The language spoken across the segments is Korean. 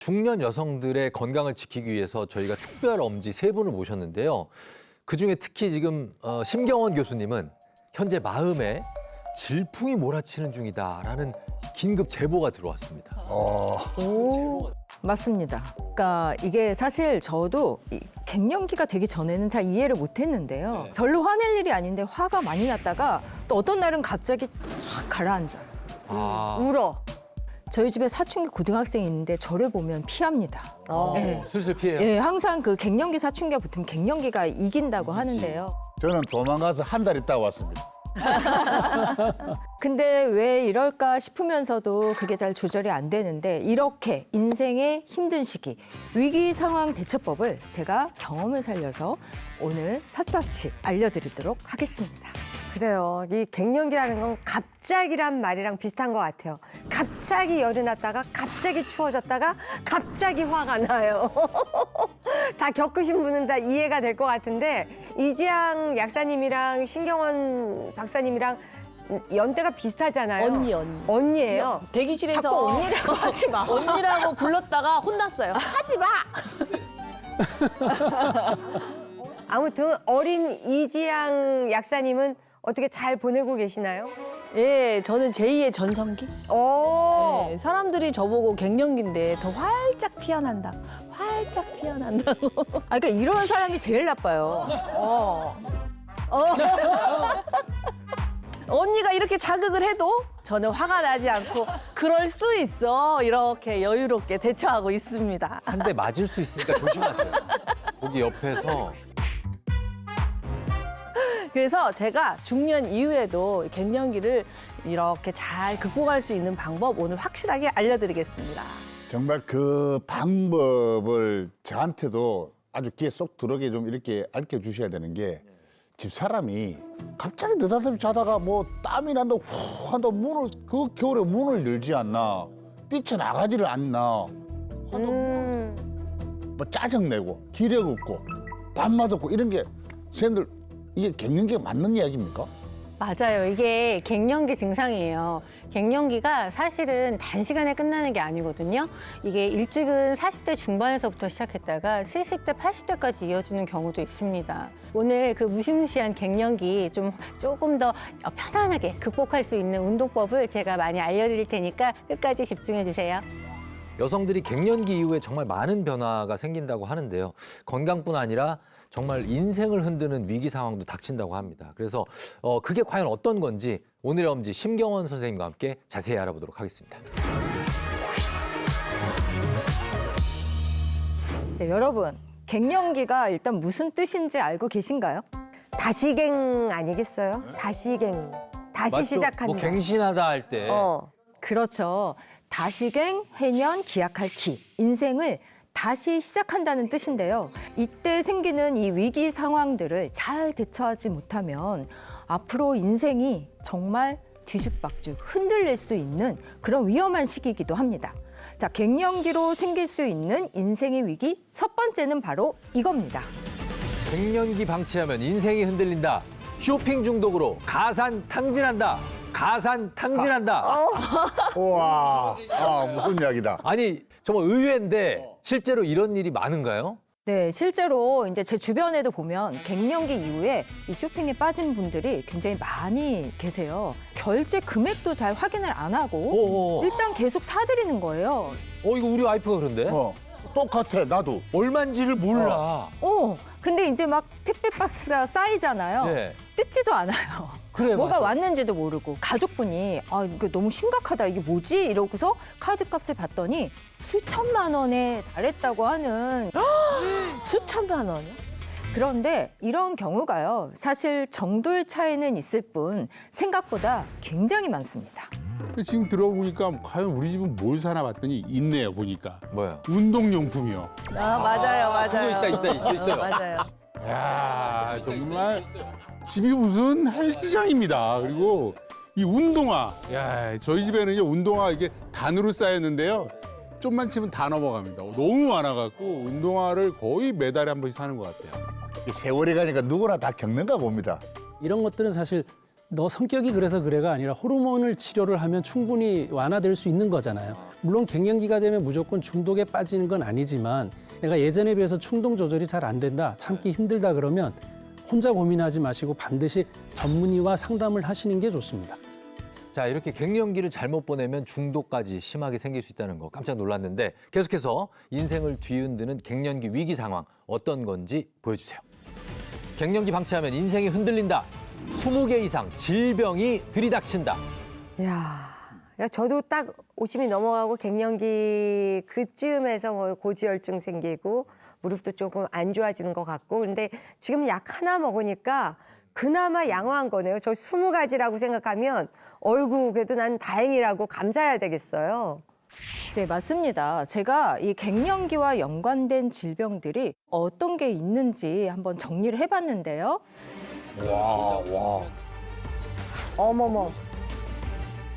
중년 여성들의 건강을 지키기 위해서 저희가 특별 엄지 세 분을 모셨는데요. 그중에 특히 지금 심경원 교수님은 현재 마음에 질풍이 몰아치는 중이다라는 긴급 제보가 들어왔습니다. 맞습니다. 그러니까 이게 사실 저도 이 갱년기가 되기 전에는 잘 이해를 못했는데요. 별로 화낼 일이 아닌데 화가 많이 났다가 또 어떤 날은 갑자기 쫙 가라앉아. 울어. 저희 집에 사춘기 고등학생이 있는데 저를 보면 피합니다. 네. 슬슬 피해요. 예, 항상 그 갱년기 사춘기가 붙으면 갱년기가 이긴다고 하는데요. 저는 도망가서 한 달 있다가 왔습니다. 근데 왜 이럴까 싶으면서도 그게 잘 조절이 안 되는데 이렇게 인생의 힘든 시기, 위기 상황 대처법을 제가 경험을 살려서 오늘 샅샅이 알려드리도록 하겠습니다. 그래요. 이 갱년기라는 건 갑자기란 말이랑 비슷한 것 같아요. 갑자기 열이 났다가 갑자기 추워졌다가 갑자기 화가 나요. 다 겪으신 분은 다 이해가 될 것 같은데 이지양 약사님이랑 신경원 박사님이랑 연대가 비슷하잖아요. 언니. 언니예요. 대기실에서 자꾸 언니라고 하지 마. 언니라고 불렀다가 혼났어요. 하지 마. 아무튼 어린 이지양 약사님은 어떻게 잘 보내고 계시나요? 예, 저는 제2의 전성기. 오. 예, 사람들이 저보고 갱년기인데 더 활짝 피어난다. 활짝 피어난다고. 그러니까 이런 사람이 제일 나빠요. 언니가 이렇게 자극을 해도 저는 화가 나지 않고 그럴 수 있어. 이렇게 여유롭게 대처하고 있습니다. 한 대 맞을 수 있으니까 조심하세요. 거기 옆에서 그래서 제가 중년 이후에도 갱년기를 이렇게 잘 극복할 수 있는 방법 오늘 확실하게 알려드리겠습니다. 정말 그 방법을 저한테도 아주 귀에 쏙 들어오게 좀 이렇게 알려주셔야 되는 게 집사람이 갑자기 느닷없이 자다가 뭐 땀이 난다 후 한다 문을 그 겨울에 문을 열지 않나 뛰쳐나가지를 않나 뭐 짜증내고 기력 없고 밥맛 없고 이런 게 선생님들 이게 갱년기가 맞는 이야기입니까? 맞아요. 이게 갱년기 증상이에요. 갱년기가 사실은 단시간에 끝나는 게 아니거든요. 이게 일찍은 40대 중반에서부터 시작했다가 70대, 80대까지 이어지는 경우도 있습니다. 오늘 그 무시무시한 갱년기 조금 더 편안하게 극복할 수 있는 운동법을 제가 많이 알려드릴 테니까 끝까지 집중해 주세요. 여성들이 갱년기 이후에 정말 많은 변화가 생긴다고 하는데요. 건강뿐 아니라 정말 인생을 흔드는 위기 상황도 닥친다고 합니다. 그래서 그게 과연 어떤 건지 오늘의 엄지 심경원 선생님과 함께 자세히 알아보도록 하겠습니다. 네, 여러분, 갱년기가 일단 무슨 뜻인지 알고 계신가요? 다시갱 아니겠어요? 다시갱. 다시 맞죠? 시작한다. 뭐 갱신하다 할 때 그렇죠. 다시갱, 해년, 기약할 기. 인생을 다시 시작한다는 뜻인데요. 이때 생기는 이 위기 상황들을 잘 대처하지 못하면 앞으로 인생이 정말 뒤죽박죽 흔들릴 수 있는 그런 위험한 시기이기도 합니다. 자, 갱년기로 생길 수 있는 인생의 위기 첫 번째는 바로 이겁니다. 갱년기 방치하면 인생이 흔들린다. 쇼핑 중독으로 가산탕진한다. 가산탕진한다. 우와, 무슨 이야기다. 아니 정말 의외인데 실제로 이런 일이 많은가요? 네, 실제로 이제 제 주변에도 보면 갱년기 이후에 이 쇼핑에 빠진 분들이 굉장히 많이 계세요. 결제 금액도 잘 확인을 안 하고 오. 일단 계속 사들이는 거예요. 이거 우리 와이프가 그런데 똑같아 나도. 얼마인지를 몰라. 근데 이제 막 택배 박스가 쌓이잖아요. 네. 뜯지도 않아요. 그래, 뭐가 맞아. 왔는지도 모르고 가족분이 이거 너무 심각하다 이게 뭐지 이러고서 카드값을 봤더니 수천만 원에 달했다고 하는 수천만 원이요? 그런데 이런 경우가요. 사실 정도의 차이는 있을 뿐 생각보다 굉장히 많습니다. 지금 들어보니까 과연 우리 집은 뭘 사나 봤더니 있네요 보니까 뭐야? 운동용품이요. 맞아요. 있어요. 맞아요. 야 정말 집이 무슨 헬스장입니다. 그리고 이 운동화, 야 저희 집에는요 운동화 이게 단으로 쌓였는데요. 좀만 치면 다 넘어갑니다. 너무 많아갖고 운동화를 거의 매달에 한 번씩 사는 것 같아요. 세월이 가니까 누구나 다 겪는가 봅니다. 이런 것들은 사실 너 성격이 그래서 그래가 아니라 호르몬을 치료를 하면 충분히 완화될 수 있는 거잖아요. 물론 갱년기가 되면 무조건 중독에 빠지는 건 아니지만 내가 예전에 비해서 충동 조절이 잘 안 된다, 참기 힘들다 그러면 혼자 고민하지 마시고 반드시 전문의와 상담을 하시는 게 좋습니다. 자, 이렇게 갱년기를 잘못 보내면 중독까지 심하게 생길 수 있다는 거 깜짝 놀랐는데 계속해서 인생을 뒤흔드는 갱년기 위기 상황 어떤 건지 보여주세요. 갱년기 방치하면 인생이 흔들린다. 20개 이상 질병이 들이닥친다. 야, 저도 딱 50이 넘어가고 갱년기 그쯤에서 뭐 고지혈증 생기고 무릎도 조금 안 좋아지는 것 같고, 근데 지금 약 하나 먹으니까 그나마 양호한 거네요. 저 20가지라고 생각하면 어이구 그래도 난 다행이라고 감사해야 되겠어요. 네, 맞습니다. 제가 이 갱년기와 연관된 질병들이 어떤 게 있는지 한번 정리를 해봤는데요. 어머머.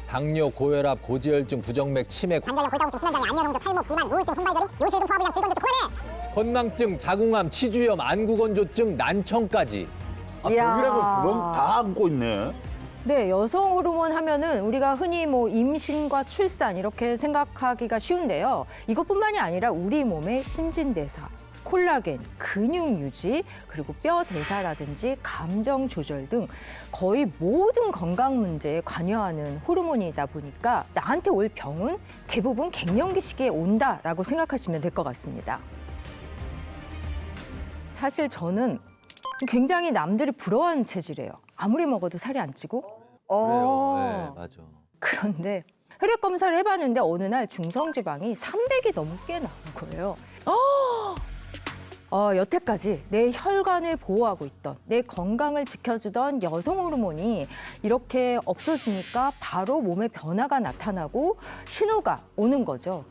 당뇨, 고혈압, 고지혈증, 부정맥, 치매, 관절염, 골다공증, 수면장애, 안면홍조, 탈모, 비만, 우울증, 손발저림, 요실금, 소화불량, 질병, 그만해! 건망증, 자궁암, 치주염, 안구건조증, 난청까지. 이야. 병이라고 그건 다 안고 있네. 네, 여성 호르몬 하면은 우리가 흔히 뭐 임신과 출산 이렇게 생각하기가 쉬운데요. 이것뿐만이 아니라 우리 몸의 신진대사, 콜라겐, 근육 유지, 그리고 뼈 대사라든지 감정 조절 등 거의 모든 건강 문제에 관여하는 호르몬이다 보니까 나한테 올 병은 대부분 갱년기 시기에 온다라고 생각하시면 될 것 같습니다. 사실 저는 굉장히 남들이 부러워하는 체질이에요. 아무리 먹어도 살이 안 찌고. 그래요. 네, 맞아. 그런데 혈액 검사를 해봤는데 어느 날 중성지방이 300이 넘게 나온 거예요. 여태까지 내 혈관을 보호하고 있던, 내 건강을 지켜주던 여성 호르몬이 이렇게 없어지니까 바로 몸에 변화가 나타나고 신호가 오는 거죠.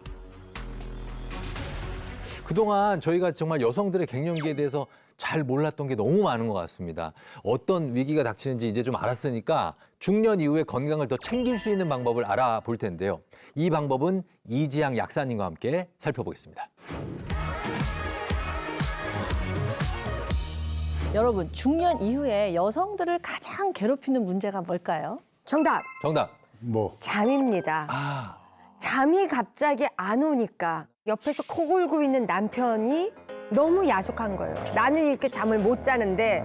그동안 저희가 정말 여성들의 갱년기에 대해서 잘 몰랐던 게 너무 많은 것 같습니다. 어떤 위기가 닥치는지 이제 좀 알았으니까 중년 이후에 건강을 더 챙길 수 있는 방법을 알아볼 텐데요. 이 방법은 이지양 약사님과 함께 살펴보겠습니다. 여러분, 중년 이후에 여성들을 가장 괴롭히는 문제가 뭘까요? 정답. 정답. 뭐 잠입니다. 잠이 갑자기 안 오니까 옆에서 코 골고 있는 남편이 너무 야속한 거예요. 나는 이렇게 잠을 못 자는데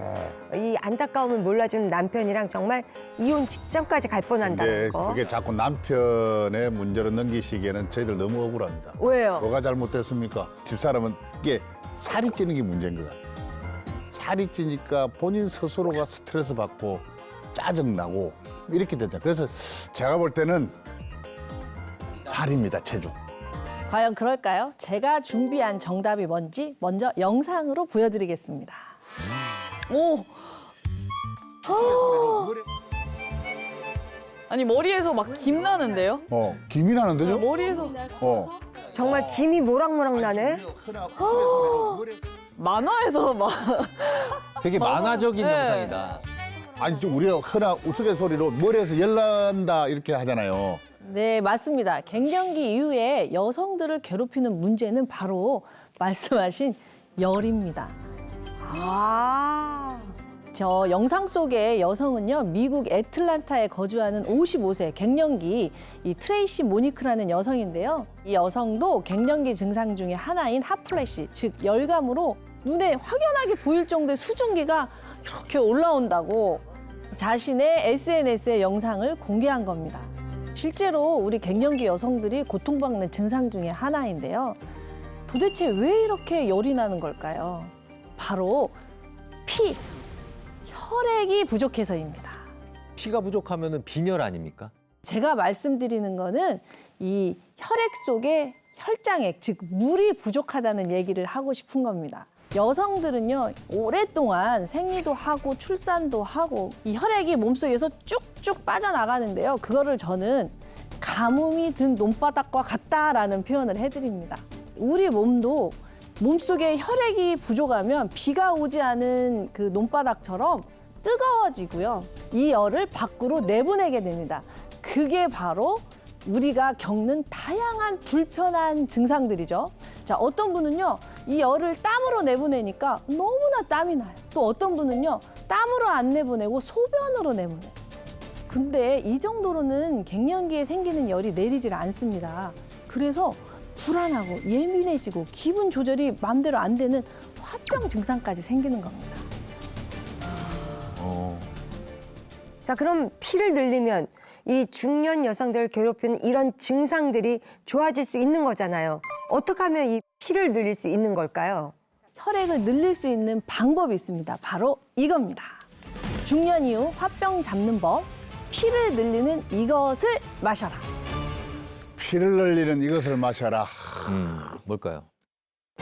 이 안타까움을 몰라주는 남편이랑 정말 이혼 직전까지 갈 근데 뻔한다는 거. 그게 자꾸 남편의 문제로 넘기시기에는 저희들 너무 억울합니다. 왜요? 뭐가 잘못됐습니까? 집사람은 이게 살이 찌는 게 문제인 것 같아요. 살이 찌니까 본인 스스로가 스트레스 받고 짜증나고 이렇게 됐다. 그래서 제가 볼 때는 살입니다, 체중. 과연 그럴까요? 제가 준비한 정답이 뭔지 먼저 영상으로 보여드리겠습니다. 오! 아니 머리에서 막 김 나는데요? 김이 나는데요? 머리에서 정말 김이 모락모락 나네. 만화에서 막 되게 만화적인 네. 영상이다. 아니 지금 우리가 흔한 우스갯소리로 머리에서 열난다 이렇게 하잖아요. 네, 맞습니다. 갱년기 이후에 여성들을 괴롭히는 문제는 바로 말씀하신 열입니다. 아. 저 영상 속의 여성은요, 미국 애틀란타에 거주하는 55세 갱년기 이 트레이시 모니크라는 여성인데요. 이 여성도 갱년기 증상 중에 하나인 핫플래시, 즉 열감으로 눈에 확연하게 보일 정도의 수증기가 이렇게 올라온다고 자신의 SNS에 영상을 공개한 겁니다. 실제로 우리 갱년기 여성들이 고통받는 증상 중에 하나인데요. 도대체 왜 이렇게 열이 나는 걸까요? 바로 혈액이 부족해서입니다. 피가 부족하면 빈혈 아닙니까? 제가 말씀드리는 거는 이 혈액 속에 혈장액, 즉 물이 부족하다는 얘기를 하고 싶은 겁니다. 여성들은요, 오랫동안 생리도 하고 출산도 하고 이 혈액이 몸속에서 쭉쭉 빠져나가는데요. 그거를 저는 가뭄이 든 논바닥과 같다라는 표현을 해드립니다. 우리 몸도 몸속에 혈액이 부족하면 비가 오지 않은 그 논바닥처럼 뜨거워지고요. 이 열을 밖으로 내보내게 됩니다. 그게 바로 우리가 겪는 다양한 불편한 증상들이죠. 자, 어떤 분은요, 이 열을 땀으로 내보내니까 너무나 땀이 나요. 또 어떤 분은요, 땀으로 안 내보내고 소변으로 내보내요. 근데 이 정도로는 갱년기에 생기는 열이 내리질 않습니다. 그래서 불안하고 예민해지고 기분 조절이 마음대로 안 되는 화병 증상까지 생기는 겁니다. 자, 그럼 피를 늘리면 이 중년 여성들을 괴롭히는 이런 증상들이 좋아질 수 있는 거잖아요. 어떻게 하면 이 피를 늘릴 수 있는 걸까요? 혈액을 늘릴 수 있는 방법이 있습니다. 바로 이겁니다. 중년 이후 화병 잡는 법, 피를 늘리는 이것을 마셔라. 피를 늘리는 이것을 마셔라. 뭘까요?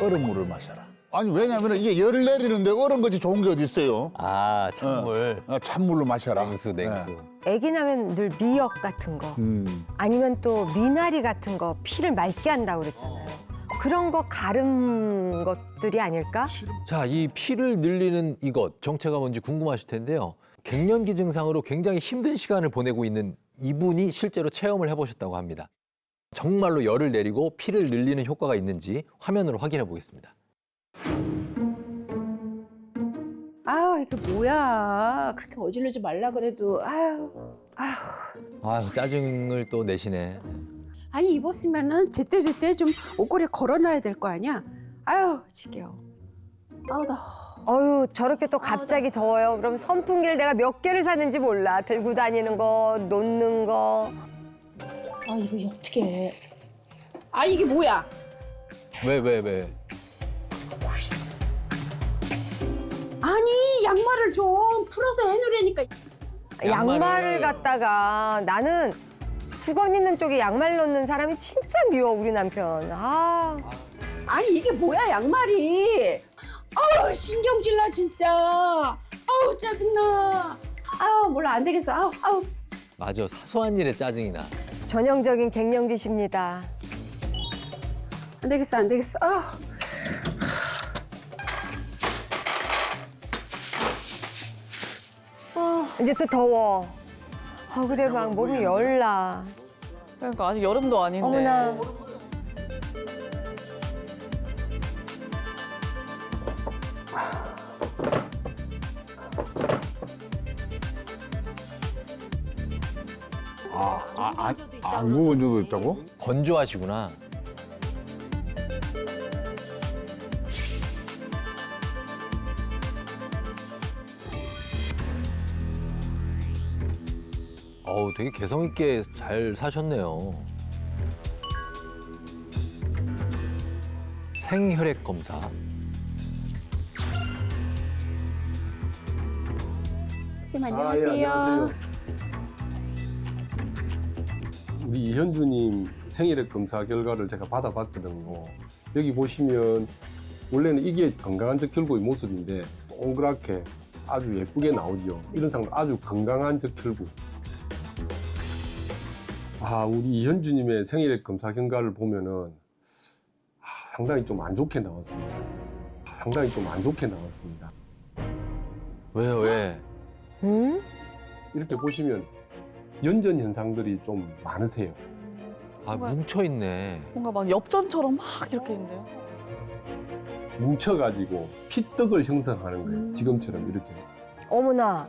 얼음물을 마셔라. 아니 왜냐면 이게 열을 내리는데 얼음 것이 좋은 게 어디 있어요? 아, 찬물. 찬물로 마셔라. 냉수. 애기 나면 늘 미역 같은 거 아니면 또 미나리 같은 거 피를 맑게 한다고 그랬잖아요. 그런 거 가른 것들이 아닐까? 자, 이 피를 늘리는 이것 정체가 뭔지 궁금하실 텐데요. 갱년기 증상으로 굉장히 힘든 시간을 보내고 있는 이분이 실제로 체험을 해보셨다고 합니다. 정말로 열을 내리고 피를 늘리는 효과가 있는지 화면으로 확인해 보겠습니다. 아, 이게 뭐야. 그렇게 어지르지 말라 그래도, 아유. 아유, 짜증을 또 내시네. 아니, 입었으면은 제때제때 좀 옷걸이에 걸어놔야 될 거 아니야? 아유, 지겨워. 아우, 어휴, 저렇게 또 갑자기 더워요. 그럼 선풍기를 내가 몇 개를 사는지 몰라. 들고 다니는 거, 놓는 거. 아, 이거 어떻게 해. 아, 이게 뭐야. 왜? 아니, 양말을 좀 풀어서 해놓으라니까. 양말을 갖다가 나는 수건 있는 쪽에 양말 넣는 사람이 진짜 미워, 우리 남편. 아니, 이게 뭐야, 양말이. 아우, 신경질 나, 진짜. 아우, 짜증나. 아우, 몰라, 안 되겠어. 아우. 맞아, 사소한 일에 짜증이 나. 전형적인 갱년기십니다. 안 되겠어. 아우. 이제 또 더워. 그래, 막 몸이 열나. 그러니까 아직 여름도 아닌데. 어머나. 안 구운 적도 있다고? 건조하시구나. 어우, 되게 개성 있게 잘 사셨네요. 생혈액 검사. 선생님, 안녕하세요. 우리 이현주님 생일액 검사 결과를 제가 받아봤거든요. 여기 보시면 원래는 이게 건강한 적혈구의 모습인데 동그랗게 아주 예쁘게 나오죠. 이런 상태 아주 건강한 적혈구. 우리 이현주님의 생일액 검사 결과를 보면은 상당히 좀 안 좋게 나왔습니다. 왜요, 왜? 응? 이렇게 보시면 연전 현상들이 좀 많으세요. 뭉쳐있네. 뭔가 막 엽전처럼 막 이렇게 있는데요. 뭉쳐가지고 피떡을 형성하는 거예요. 지금처럼 이렇게. 어머나.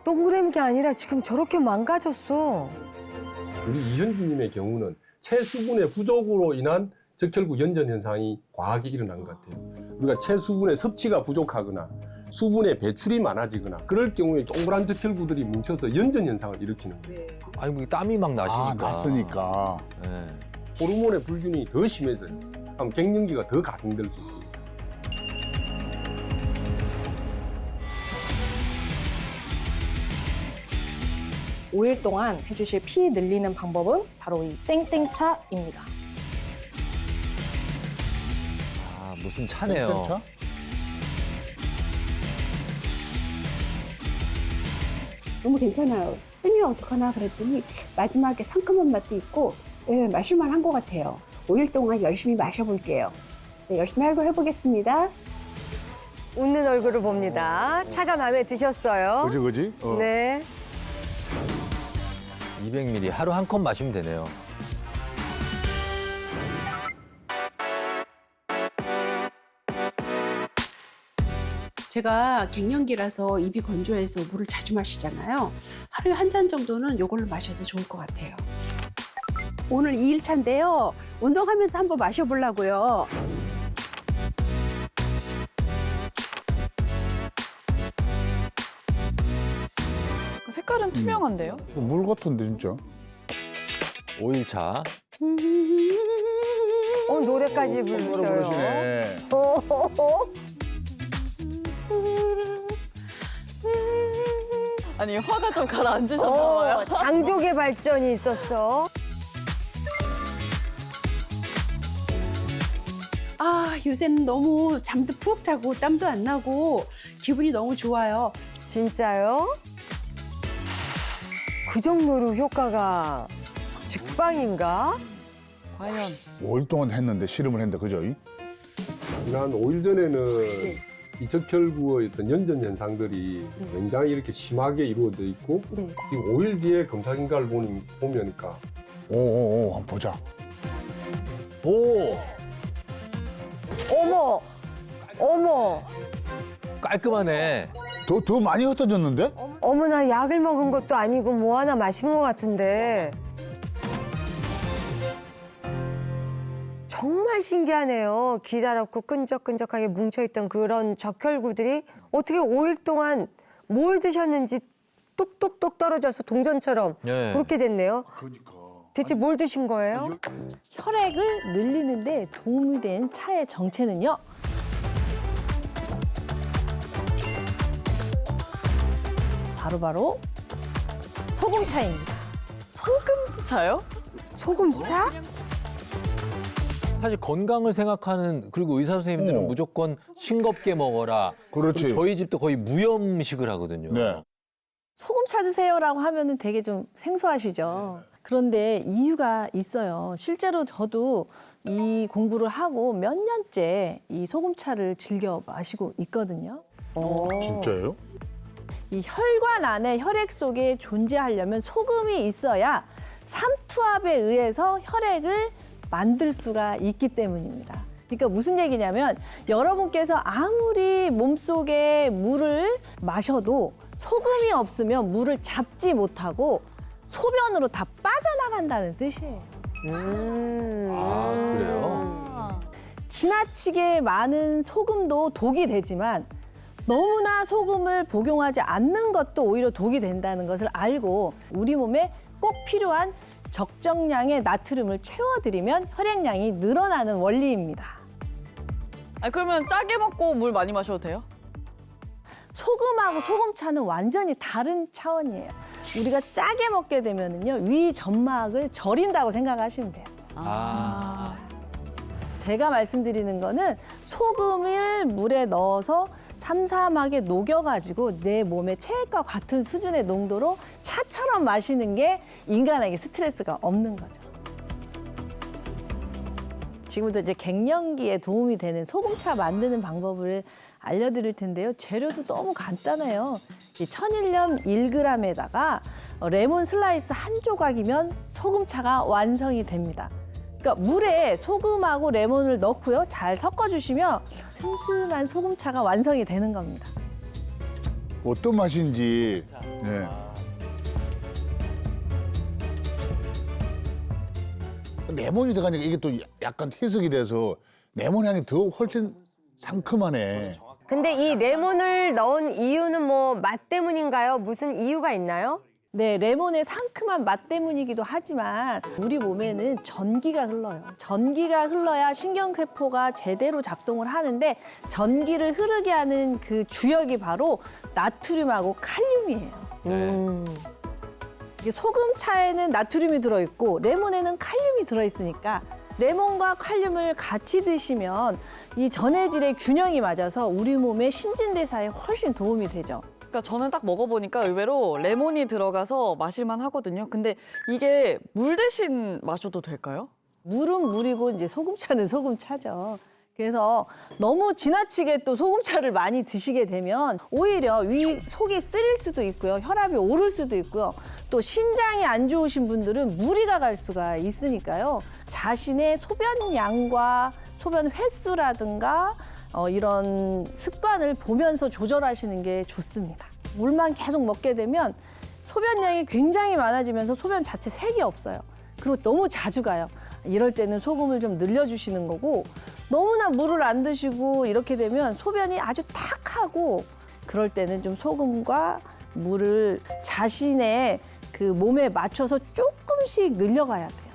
동그란 게 아니라 지금 저렇게 망가졌어. 우리 이현주님의 경우는 체수분의 부족으로 인한 적혈구 연전 현상이 과하게 일어난 것 같아요. 우리가 체수분의 섭취가 부족하거나 수분의 배출이 많아지거나 그럴 경우에 동그란 적혈구들이 뭉쳐서 연전 현상을 일으키는 거예요. 아이고, 땀이 막 나시니까. 났으니까. 네. 호르몬의 불균이 더 심해져요. 그럼 갱년기가 더 가중될 수 있습니다. 5일 동안 해주실 피 늘리는 방법은 바로 이 땡땡차입니다. 무슨 차네요. 너무 괜찮아요. 쓰면 어떡하나 그랬더니 마지막에 상큼한 맛도 있고 마실만 한 것 같아요. 5일 동안 열심히 마셔볼게요. 네, 열심히 해보겠습니다. 웃는 얼굴을 봅니다. 차가 마음에 드셨어요? 그지? 네. 200ml 하루 한 컵 마시면 되네요. 제가 갱년기라서 입이 건조해서 물을 자주 마시잖아요. 하루에 한 잔 정도는 이걸로 마셔도 좋을 것 같아요. 오늘 2일차인데요. 운동하면서 한번 마셔보려고요. 색깔은 투명한데요? 물 같은데 진짜. 5일차. 노래까지 부르셔요. 부르시네. 아니 화가 좀 가라앉으셨나 봐요. 장족의 발전이 있었어. 아, 요새는 너무 잠도 푹 자고 땀도 안 나고 기분이 너무 좋아요. 진짜요? 그 정도로 효과가 직방인가? 과연 5일 동안 했는데 실험을 했는데 그죠? 지난 5일 전에는 이 적혈구의 어떤 연전 현상들이 굉장히 이렇게 심하게 이루어져 있고 지금 5일 뒤에 검사 결과를 보니까 오, 한번 보자. 오, 어머, 깔끔하네. 더 많이 흩어졌는데? 어머나 약을 먹은 것도 아니고 뭐 하나 마신 것 같은데. 정말 신기하네요. 기다랗고 끈적끈적하게 뭉쳐있던 그런 적혈구들이 어떻게 5일 동안 뭘 드셨는지 똑똑똑 떨어져서 동전처럼 예. 그렇게 됐네요. 대체 뭘 드신 거예요? 혈액을 늘리는데 도움이 된 차의 정체는요. 바로 소금차입니다. 소금차요? 소금차? 사실 건강을 생각하는 그리고 의사 선생님들은 무조건 싱겁게 먹어라. 그렇지. 그리고 저희 집도 거의 무염식을 하거든요. 네. 소금차 드세요라고 하면은 되게 좀 생소하시죠. 그런데 이유가 있어요. 실제로 저도 이 공부를 하고 몇 년째 이 소금차를 즐겨 마시고 있거든요. 진짜예요? 이 혈관 안에 혈액 속에 존재하려면 소금이 있어야 삼투압에 의해서 혈액을 만들 수가 있기 때문입니다. 그러니까 무슨 얘기냐면 여러분께서 아무리 몸속에 물을 마셔도 소금이 없으면 물을 잡지 못하고 소변으로 다 빠져나간다는 뜻이에요. 아, 그래요? 지나치게 많은 소금도 독이 되지만 너무나 소금을 복용하지 않는 것도 오히려 독이 된다는 것을 알고 우리 몸에 꼭 필요한 적정량의 나트륨을 채워드리면 혈액량이 늘어나는 원리입니다. 아 그러면 짜게 먹고 물 많이 마셔도 돼요? 소금하고 소금차는 완전히 다른 차원이에요. 우리가 짜게 먹게 되면은요, 위 점막을 절인다고 생각하시면 돼요. 제가 말씀드리는 거는 소금을 물에 넣어서 삼삼하게 녹여가지고 내 몸의 체액과 같은 수준의 농도로 차처럼 마시는 게 인간에게 스트레스가 없는 거죠. 지금부터 이제 갱년기에 도움이 되는 소금차 만드는 방법을 알려드릴 텐데요. 재료도 너무 간단해요. 이 천일염 1g에다가 레몬 슬라이스 한 조각이면 소금차가 완성이 됩니다. 그러니까 물에 소금하고 레몬을 넣고요. 잘 섞어주시면 슴슴한 소금차가 완성이 되는 겁니다. 어떤 맛인지. 네. 레몬이 들어가니까 이게 또 약간 희석이 돼서 레몬 향이 더 훨씬 상큼하네. 근데 이 레몬을 넣은 이유는 뭐 맛 때문인가요? 무슨 이유가 있나요? 네, 레몬의 상큼한 맛 때문이기도 하지만 우리 몸에는 전기가 흘러요. 전기가 흘러야 신경세포가 제대로 작동을 하는데 전기를 흐르게 하는 그 주역이 바로 나트륨하고 칼륨이에요. 이게 소금차에는 나트륨이 들어있고 레몬에는 칼륨이 들어있으니까 레몬과 칼륨을 같이 드시면 이 전해질의 균형이 맞아서 우리 몸의 신진대사에 훨씬 도움이 되죠. 그러니까 저는 딱 먹어보니까 의외로 레몬이 들어가서 마실만 하거든요. 근데 이게 물 대신 마셔도 될까요? 물은 물이고 이제 소금차는 소금차죠. 그래서 너무 지나치게 또 소금차를 많이 드시게 되면 오히려 속이 쓰릴 수도 있고요. 혈압이 오를 수도 있고요. 또 신장이 안 좋으신 분들은 무리가 갈 수가 있으니까요. 자신의 소변량과 소변 횟수라든가 이런 습관을 보면서 조절하시는 게 좋습니다. 물만 계속 먹게 되면 소변량이 굉장히 많아지면서 소변 자체 색이 없어요. 그리고 너무 자주 가요. 이럴 때는 소금을 좀 늘려주시는 거고, 너무나 물을 안 드시고 이렇게 되면 소변이 아주 탁하고, 그럴 때는 좀 소금과 물을 자신의 그 몸에 맞춰서 조금씩 늘려가야 돼요.